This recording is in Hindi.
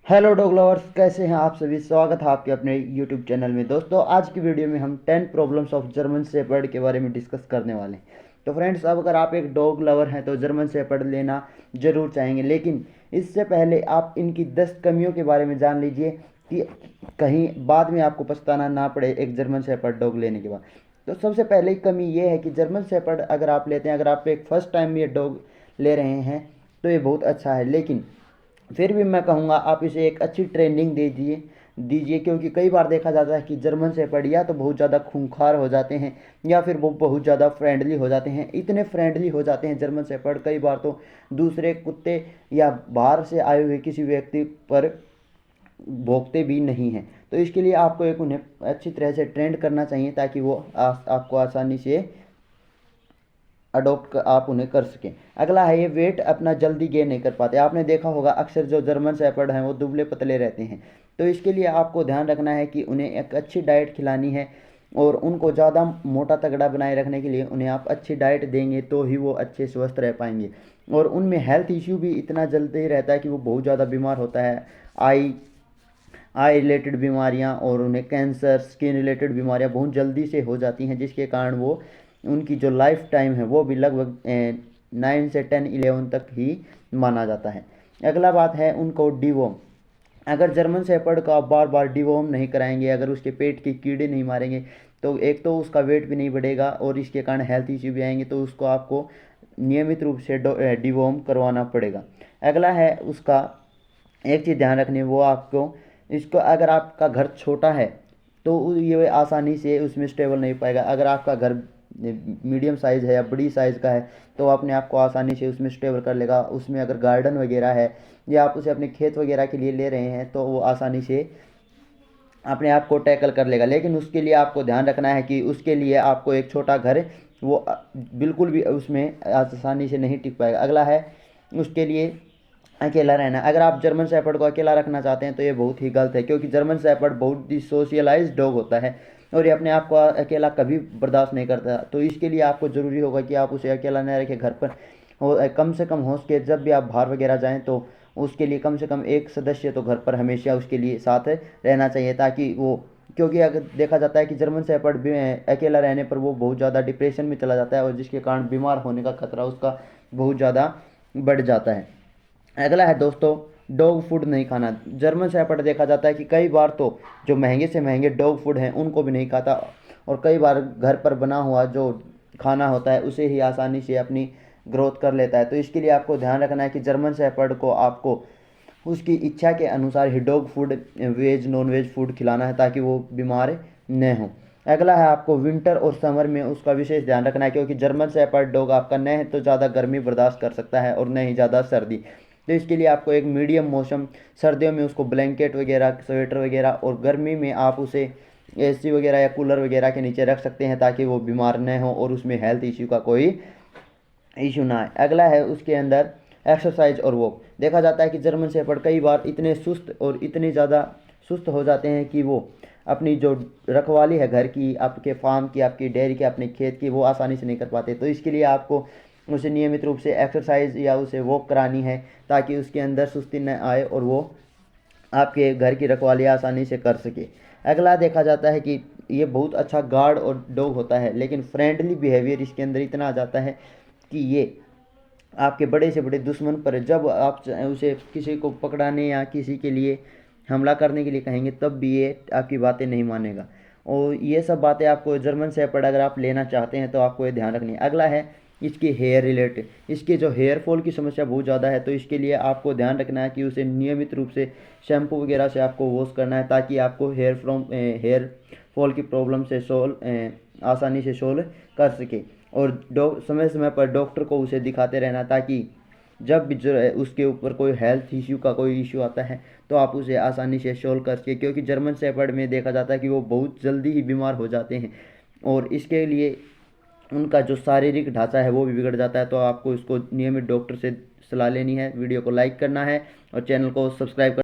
हेलो डॉग लवर्स, कैसे हैं आप सभी। स्वागत है आपके अपने यूट्यूब चैनल में। दोस्तों, आज की वीडियो में हम 10 प्रॉब्लम्स ऑफ जर्मन शेपर्ड के बारे में डिस्कस करने वाले हैं। तो फ्रेंड्स, अब अगर आप एक डॉग लवर हैं तो जर्मन शेपर्ड लेना ज़रूर चाहेंगे, लेकिन इससे पहले आप इनकी 10 कमियों के बारे में जान लीजिए कि कहीं बाद में आपको पछताना ना पड़े एक जर्मन शेपर्ड डॉग लेने के बाद। तो सबसे पहले कमी ये है कि जर्मन शेपर्ड अगर आप लेते हैं, अगर आप एक फ़र्स्ट टाइम ये डॉग ले रहे हैं तो ये बहुत अच्छा है, लेकिन फिर भी मैं कहूँगा आप इसे एक अच्छी ट्रेनिंग दीजिए, क्योंकि कई बार देखा जाता है कि जर्मन शेपर्ड या तो बहुत ज़्यादा खूंखार हो जाते हैं या फिर वो बहुत ज़्यादा फ्रेंडली हो जाते हैं। इतने फ्रेंडली हो जाते हैं जर्मन शेपर्ड, कई बार तो दूसरे कुत्ते या बाहर से आए हुए किसी व्यक्ति पर भोंकते भी नहीं हैं। तो इसके लिए आपको एक उन्हें अच्छी तरह से ट्रेंड करना चाहिए ताकि वो आपको आसानी से अडोप्ट आप उन्हें कर सकें। अगला है, ये वेट अपना जल्दी गेन नहीं कर पाते। आपने देखा होगा अक्सर जो जर्मन शेपर्ड हैं वो दुबले पतले रहते हैं। तो इसके लिए आपको ध्यान रखना है कि उन्हें एक अच्छी डाइट खिलानी है, और उनको ज़्यादा मोटा तगड़ा बनाए रखने के लिए उन्हें आप अच्छी डाइट देंगे तो ही वो अच्छे स्वस्थ रह पाएंगे। और उनमें हेल्थ इश्यू भी इतना जल्दी रहता है कि वो बहुत ज़्यादा बीमार होता है। आई आई रिलेटेड बीमारियां और उन्हें कैंसर, स्किन रिलेटेड बीमारियां बहुत जल्दी से हो जाती हैं, जिसके कारण वो उनकी जो लाइफ टाइम है वो भी लगभग 9 से 10 11 तक ही माना जाता है। अगला बात है उनको डिवोम। अगर जर्मन शेपर्ड को आप बार बार डिवोम नहीं कराएंगे, अगर उसके पेट के कीड़े नहीं मारेंगे, तो एक तो उसका वेट भी नहीं बढ़ेगा और इसके कारण हेल्थ इश्यू भी आएंगे। तो उसको आपको नियमित रूप से डिवोम करवाना पड़ेगा। अगला है उसका एक चीज़ ध्यान रखनी है, वो आपको इसको अगर आपका घर छोटा है तो ये आसानी से उसमें स्टेबल नहीं पाएगा। अगर आपका घर मीडियम साइज़ है या बड़ी साइज़ का है तो अपने आप को आसानी से उसमें स्टेबल कर लेगा। उसमें अगर गार्डन वगैरह है या आप उसे अपने खेत वगैरह के लिए ले रहे हैं तो वो आसानी से अपने आप को टैकल कर लेगा। लेकिन उसके लिए आपको ध्यान रखना है कि उसके लिए आपको एक छोटा घर वो बिल्कुल भी उसमें आसानी से नहीं टिक पाएगा। अगला है उसके लिए अकेला रहना। अगर आप जर्मन शेपर्ड को अकेला रखना चाहते हैं तो ये बहुत ही गलत है, क्योंकि जर्मन शेपर्ड बहुत ही सोशलाइज्ड डॉग होता है और ये अपने आप को अकेला कभी बर्दाश्त नहीं करता। तो इसके लिए आपको ज़रूरी होगा कि आप उसे अकेला न रखें घर पर। हो कम से कम हो सके जब भी आप बाहर वगैरह जाएँ तो उसके लिए कम से कम एक सदस्य तो घर पर हमेशा उसके लिए साथ रहना चाहिए, ताकि वो, क्योंकि अगर देखा जाता है कि जर्मन शेपर्ड भी अकेला रहने पर वो बहुत ज़्यादा डिप्रेशन में चला जाता है और जिसके कारण बीमार होने का खतरा उसका बहुत ज़्यादा बढ़ जाता है। अगला है दोस्तों, डॉग फूड नहीं खाना। जर्मन शेपर्ड देखा जाता है कि कई बार तो जो महंगे से महंगे डॉग फूड हैं उनको भी नहीं खाता, और कई बार घर पर बना हुआ जो खाना होता है उसे ही आसानी से अपनी ग्रोथ कर लेता है। तो इसके लिए आपको ध्यान रखना है कि जर्मन शेपर्ड को आपको उसकी इच्छा के अनुसार ही dog food, veg non veg food खिलाना है ताकि वो बीमार न हो। अगला है आपको विंटर और समर में उसका विशेष ध्यान रखना है, क्योंकि जर्मन शेपर्ड डॉग आपका न है तो ज़्यादा गर्मी बर्दाश्त कर सकता है और न ही ज़्यादा सर्दी। तो इसके लिए आपको एक मीडियम मौसम, सर्दियों में उसको ब्लैंकेट वगैरह, स्वेटर वगैरह, और गर्मी में आप उसे एसी वगैरह या कूलर वगैरह के नीचे रख सकते हैं ताकि वो बीमार न हो और उसमें हेल्थ इश्यू का कोई इशू ना है। अगला है उसके अंदर एक्सरसाइज और वॉक। देखा जाता है कि जर्मन शेपर्ड कई बार इतने सुस्त और इतने ज़्यादा सुस्त हो जाते हैं कि वो अपनी जो रखवाली है घर की, आपके फार्म की, आपकी डेयरी की, अपने खेत की, वो आसानी से नहीं कर पाते। तो इसके लिए आपको उसे नियमित रूप से एक्सरसाइज या उसे वॉक करानी है ताकि उसके अंदर सुस्ती न आए और वो आपके घर की रखवाली आसानी से कर सके। अगला देखा जाता है कि ये बहुत अच्छा गार्ड और डॉग होता है, लेकिन फ्रेंडली बिहेवियर इसके अंदर इतना आ जाता है कि ये आपके बड़े से बड़े दुश्मन पर जब आप उसे किसी को पकड़ाने या किसी के लिए हमला करने के लिए कहेंगे तब भी ये आपकी बातें नहीं मानेगा। और ये सब बातें आपको जर्मन शेपर्ड अगर आप लेना चाहते हैं तो आपको ये ध्यान रखनी है। अगला है इसकी हेयर रिलेटेड। इसके जो हेयर फॉल की समस्या बहुत ज़्यादा है, तो इसके लिए आपको ध्यान रखना है कि उसे नियमित रूप से शैम्पू वगैरह से आपको वॉश करना है ताकि आपको हेयर फॉल की प्रॉब्लम से आसानी से सोल्व कर सके। और समय समय पर डॉक्टर को उसे दिखाते रहना ताकि जब भी जो है उसके ऊपर कोई हेल्थ इश्यू का कोई इश्यू आता है तो आप उसे आसानी से सोल्व कर सके, क्योंकि जर्मन शेपर्ड में देखा जाता है कि वो बहुत जल्दी ही बीमार हो जाते हैं और इसके लिए उनका जो शारीरिक ढांचा है वो भी बिगड़ जाता है। तो आपको इसको नियमित डॉक्टर से सलाह लेनी है। वीडियो को लाइक करना है और चैनल को सब्सक्राइब